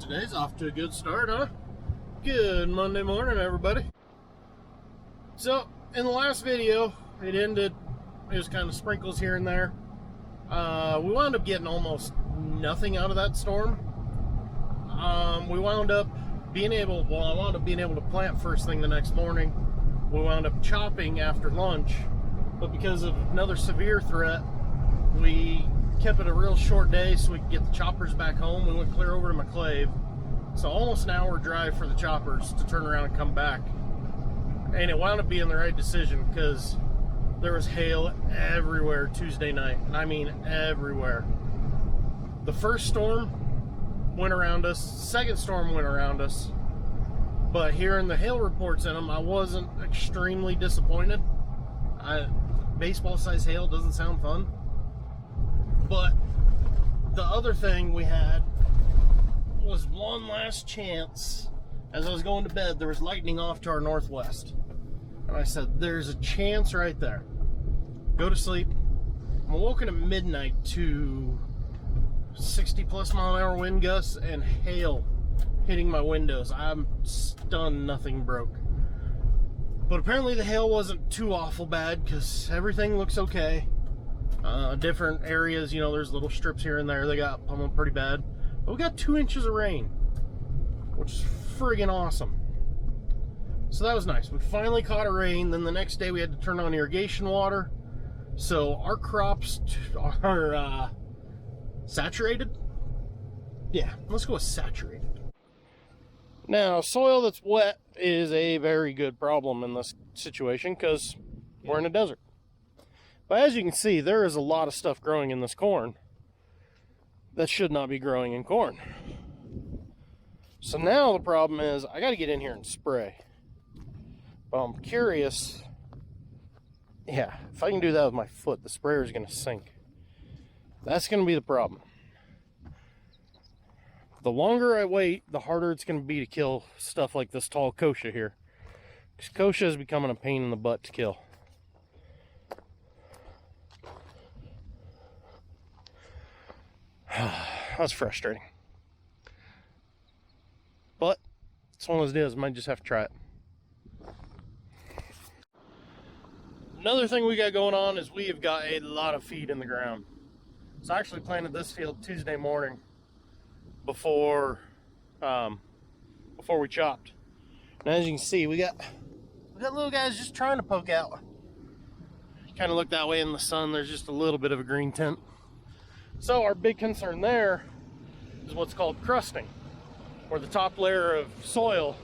Today's off to a good start, huh? Good Monday morning, everybody. So, in the last video, it was kind of sprinkles here and there. We wound up getting almost nothing out of that storm. I wound up being able to plant first thing the next morning. We wound up chopping after lunch, but because of another severe threat, we kept it a real short day so we could get the choppers back home. We went clear over to McClave, so almost an hour drive for the choppers to turn around and come back. And it wound up being the right decision because there was hail everywhere Tuesday night, and I mean everywhere. The first storm went around us, second storm went around us, but hearing the hail reports in them, I wasn't extremely disappointed. Baseball-sized hail doesn't sound fun. But the other thing we had was one last chance. As I was going to bed, there was lightning off to our northwest. And I said, there's a chance right there. Go to sleep. I'm awoken at midnight to 60+ mile-an-hour wind gusts and hail hitting my windows. I'm stunned nothing broke. But apparently the hail wasn't too awful bad because everything looks okay. Different areas, you know, there's little strips here and there. They got pummeled pretty bad. But we got 2 inches of rain, which is friggin' awesome. So that was nice. We finally caught a rain. Then the next day we had to turn on irrigation water. So our crops are saturated. Yeah, let's go with saturated. Now, soil that's wet is a very good problem in this situation because we're in a desert. But as you can see, there is a lot of stuff growing in this corn that should not be growing in corn. So now the problem is I got to get in here and spray. But I'm curious. Yeah, if I can do that with my foot, the sprayer is going to sink. That's going to be the problem. The longer I wait, the harder it's going to be to kill stuff like this tall kochia here. Because kochia is becoming a pain in the butt to kill. That's frustrating. But it's one of those deals, might just have to try it. Another thing we got going on is we have got a lot of feed in the ground. So I actually planted this field Tuesday morning before we chopped. And as you can see, we got little guys just trying to poke out. Kind of look that way in the sun, there's just a little bit of a green tint. So our big concern there is what's called crusting, where the top layer of soil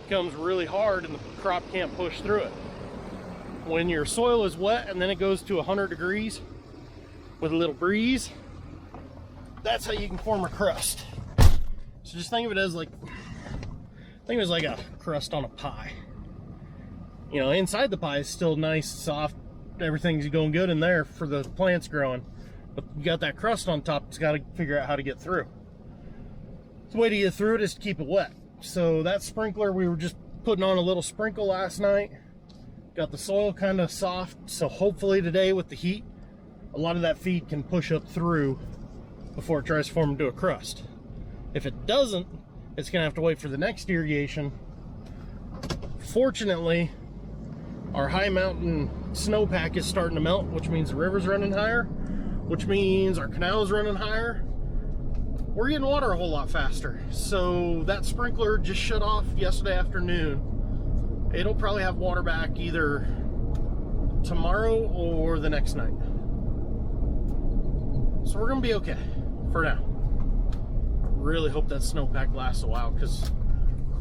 becomes really hard and the crop can't push through it. When your soil is wet and then it goes to 100 degrees with a little breeze, that's how you can form a crust. So just think of it as like a crust on a pie. You know, inside the pie is still nice, soft, everything's going good in there for the plants growing. But you got that crust on top, it's got to figure out how to get through. The way to get through it is to keep it wet. So that sprinkler, we were just putting on a little sprinkle last night. Got the soil kind of soft, so hopefully today with the heat, a lot of that feed can push up through before it tries to form into a crust. If it doesn't, it's gonna have to wait for the next irrigation. Fortunately, our high mountain snowpack is starting to melt, which means the river's running higher, which means our canal's running higher. We're getting water a whole lot faster. So that sprinkler just shut off yesterday afternoon. It'll probably have water back either tomorrow or the next night. So we're gonna be okay for now. I really hope that snowpack lasts a while because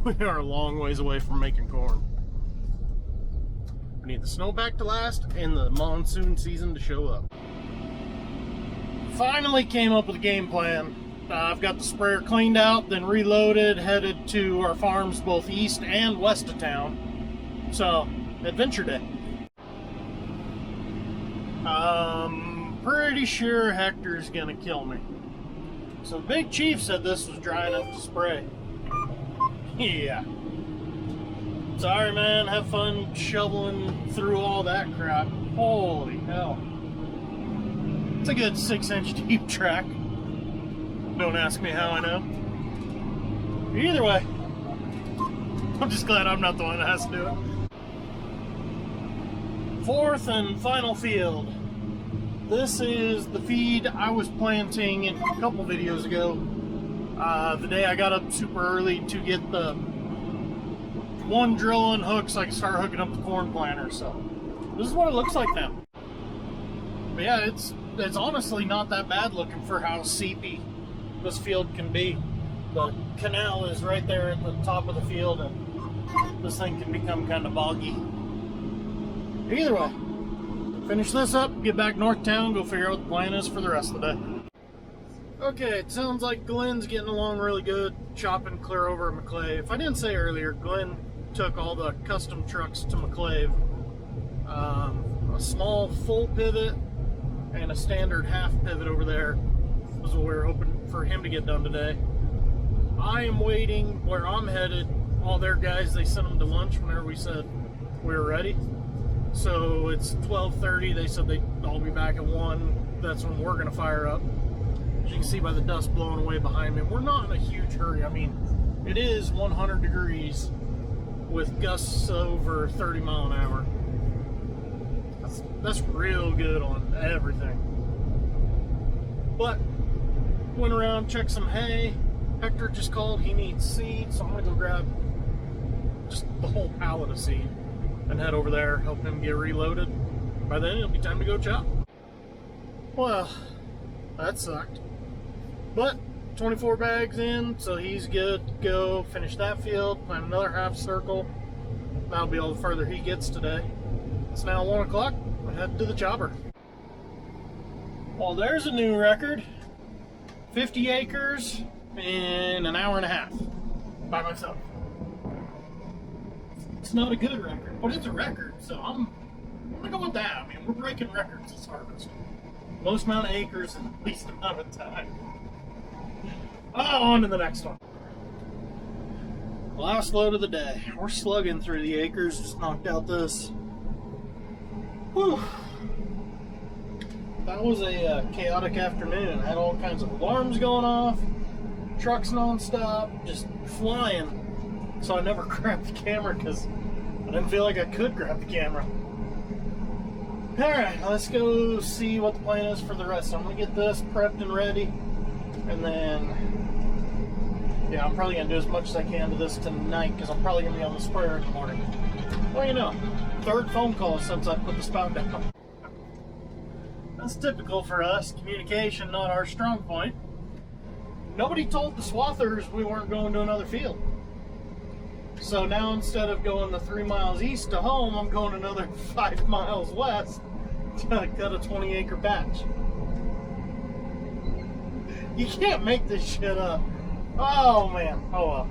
we are a long ways away from making corn. We need the snowpack to last and the monsoon season to show up. Finally came up with a game plan. I've got the sprayer cleaned out, then reloaded, headed to our farms both east and west of town. So, adventure day. Pretty sure Hector's gonna kill me. So Big Chief said this was dry enough to spray. Yeah. Sorry, man. Have fun shoveling through all that crap. Holy hell. It's a good 6-inch deep track. Don't ask me how I know. Either way, I'm just glad I'm not the one that has to do it. Fourth and final field. This is the feed I was planting a couple videos ago. The day I got up super early to get the one drill unhooked so I can start hooking up the corn planter. So this is what it looks like now. But yeah, it's honestly not that bad looking for how seepy this field can be. The canal is right there at the top of the field, and this thing can become kind of boggy. Either way, finish this up, get back north town, go figure out what the plan is for the rest of the day. Okay, it sounds like Glenn's getting along really good, chopping clear over at McClave. If I didn't say earlier, Glenn took all the custom trucks to McClave. A small full pivot and a standard half pivot over there was what we were hoping for him to get done today. I am waiting where I'm headed. All their guys, they sent them to lunch whenever we said we were ready. So it's 12:30. They said they'd all be back at 1. That's when we're going to fire up. As you can see by the dust blowing away behind me, we're not in a huge hurry. I mean, it is 100 degrees with gusts over 30 mile an hour. That's real good on everything. But went around, checked some hay. Hector just called, he needs seed, so I'm gonna go grab just the whole pallet of seed and head over there, help him get reloaded. By then it'll be time to go chop. Well, that sucked. But 24 bags in, so he's good to go. Finish that field, plant another half circle. That'll be all the further he gets today. It's now 1 o'clock. We're heading to the chopper. Well, there's a new record. 50 acres in an hour and a half by myself. It's not a good record, but it's a record, so I'm gonna go with that. I mean, we're breaking records this harvest. Most amount of acres in the least amount of time. On to the next one. Last load of the day. We're slugging through the acres, just knocked out this. Whew. That was a chaotic afternoon. I had all kinds of alarms going off, trucks non-stop, just flying. So I never grabbed the camera because I didn't feel like I could grab the camera. Alright, let's go see what the plan is for the rest. I'm going to get this prepped and ready. And then, yeah, I'm probably going to do as much as I can to this tonight because I'm probably going to be on the sprayer in the morning. Well, you know, third phone call since I put the spout down. That's typical for us. Communication, not our strong point. Nobody told the swathers we weren't going to another field. So now instead of going the 3 miles east to home, I'm going another 5 miles west to cut a 20-acre patch. You can't make this shit up. Oh man. Oh well.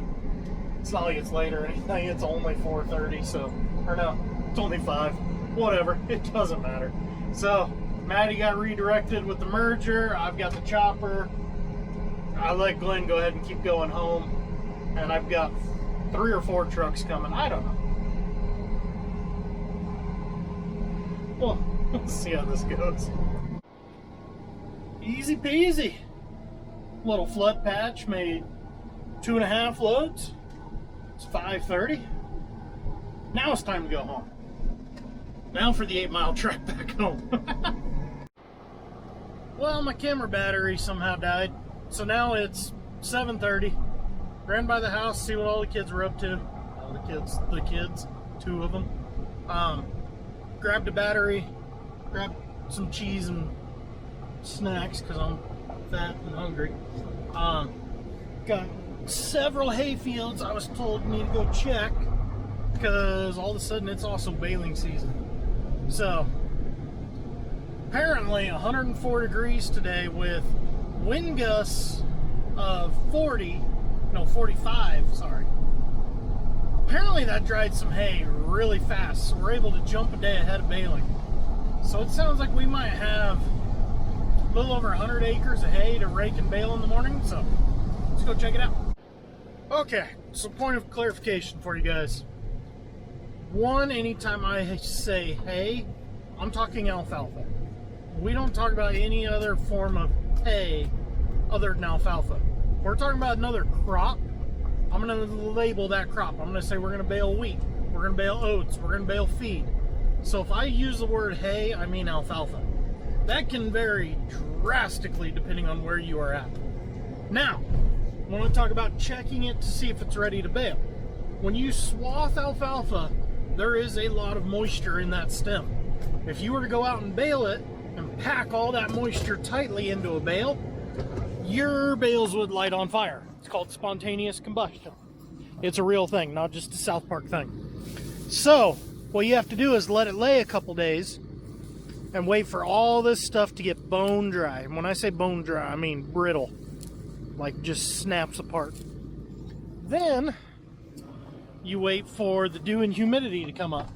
It's not like it's late or anything. It's only 4:30, so, or no, it's only 5. Whatever. It doesn't matter. So Maddie got redirected with the merger. I've got the chopper. I let Glenn go ahead and keep going home. And I've got 3 or 4 trucks coming. I don't know. Well, let's see how this goes. Easy peasy. Little flood patch made 2.5 loads. It's 5:30. Now it's time to go home. Now for the 8-mile trek back home. Well, my camera battery somehow died. So now it's 7:30. Ran by the house, see what all the kids were up to. All the kids, 2 of them. Grabbed a battery, grabbed some cheese and snacks because I'm fat and hungry. Got several hay fields I was told need to go check because all of a sudden it's also baling season. So apparently 104 degrees today with wind gusts of 45, sorry. Apparently that dried some hay really fast, so we're able to jump a day ahead of baling. So it sounds like we might have a little over 100 acres of hay to rake and bale in the morning, so let's go check it out. Okay, so point of clarification for you guys. One, anytime I say hay, I'm talking alfalfa. We don't talk about any other form of hay other than alfalfa. If we're talking about another crop, I'm going to label that crop. I'm going to say we're going to bale wheat, we're going to bale oats, we're going to bale feed. So if I use the word hay, I mean alfalfa. That can vary drastically depending on where you are at. Now, I want to talk about checking it to see if it's ready to bale. When you swath alfalfa, there is a lot of moisture in that stem. If you were to go out and bale it and pack all that moisture tightly into a bale, your bales would light on fire. It's called spontaneous combustion. It's a real thing, not just a South Park thing. So, what you have to do is let it lay a couple days and wait for all this stuff to get bone dry. And when I say bone dry, I mean brittle. Like just snaps apart. Then you wait for the dew and humidity to come up.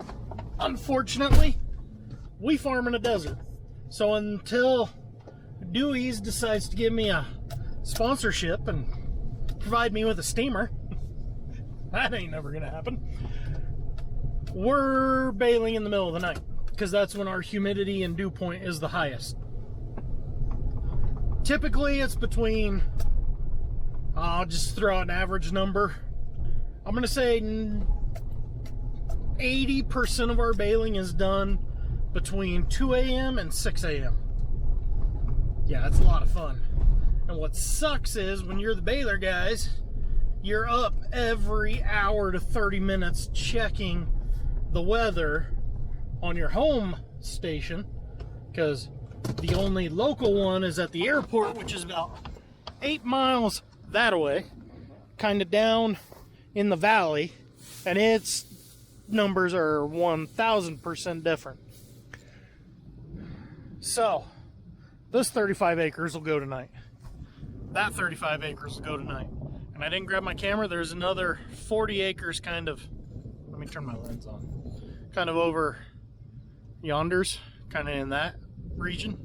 Unfortunately, we farm in a desert. So until Dewey's decides to give me a sponsorship and provide me with a steamer, that ain't never gonna happen. We're baling in the middle of the night because that's when our humidity and dew point is the highest. Typically it's between, I'll just throw out an average number. I'm gonna say 80% of our baling is done between 2 a.m. and 6 a.m. Yeah, it's a lot of fun. And what sucks is when you're the baler guys, you're up every hour to 30 minutes checking the weather on your home station, because the only local one is at the airport, which is about 8 miles that way, kind of down in the valley, and its numbers are 1,000% different. So this 35 acres will go tonight. That 35 acres will go tonight. And I didn't grab my camera. There's another 40 acres kind of, let me turn my lens on, kind of over yonders, kind of in that region.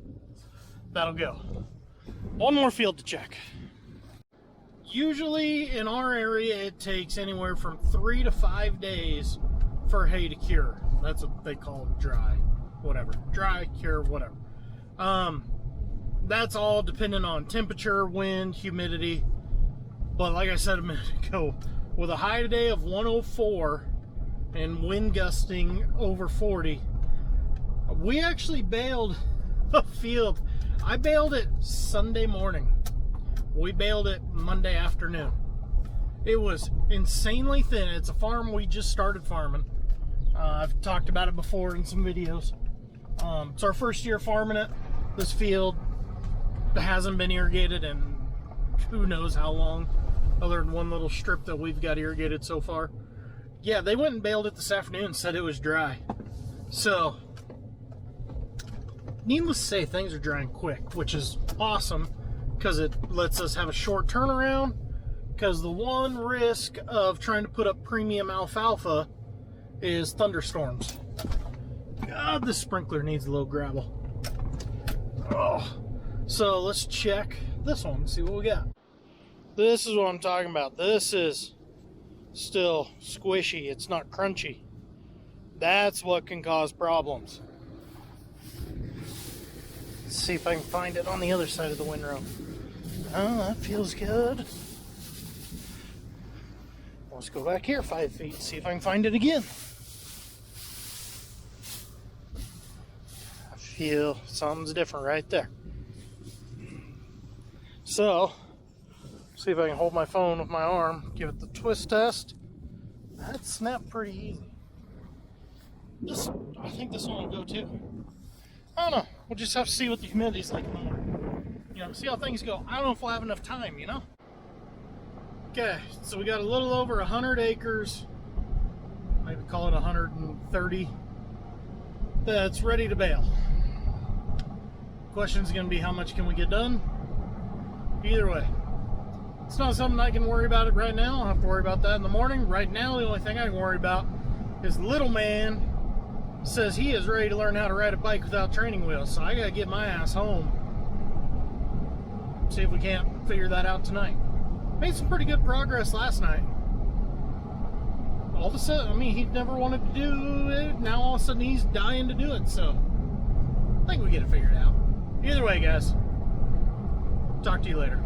That'll go. One more field to check. Usually in our area it takes anywhere from 3 to 5 days for hay to cure. That's what they call it, dry, whatever. Dry, cure, whatever. That's all dependent on temperature, wind, humidity. But like I said a minute ago, with a high today of 104 and wind gusting over 40, we actually baled a field. I baled it Sunday morning. We baled it Monday afternoon. It was insanely thin. It's a farm we just started farming. I've talked about it before in some videos. It's our first year farming it. This field hasn't been irrigated in who knows how long, other than one little strip that we've got irrigated so far. Yeah, they went and baled it this afternoon and said it was dry. So, needless to say, things are drying quick, which is awesome because it lets us have a short turnaround. Because the one risk of trying to put up premium alfalfa is thunderstorms. God, this sprinkler needs a little gravel. Oh. So let's check this one and see what we got. This is what I'm talking about. This is still squishy. It's not crunchy. That's what can cause problems. Let's see if I can find it on the other side of the windrow. Oh, that feels good. Let's go back here 5 feet and see if I can find it again. I feel something's different right there. So, see if I can hold my phone with my arm, give it the twist test. That snapped pretty easy. I think this one will go too. I don't know. We'll just have to see what the humidity's like in the morning. You know, see how things go. I don't know if we'll have enough time, you know? Okay, so we got a little over 100 acres, maybe call it 130, that's ready to bale. Question's gonna be how much can we get done? Either way, it's not something I can worry about it right now. I'll have to worry about that in the morning. Right now, the only thing I can worry about is little man says he is ready to learn how to ride a bike without training wheels, so I gotta get my ass home. See if we can't figure that out tonight. Made some pretty good progress last night. All of a sudden, I mean, he never wanted to do it. Now all of a sudden he's dying to do it, so I think we get it figured out. Either way, guys, talk to you later.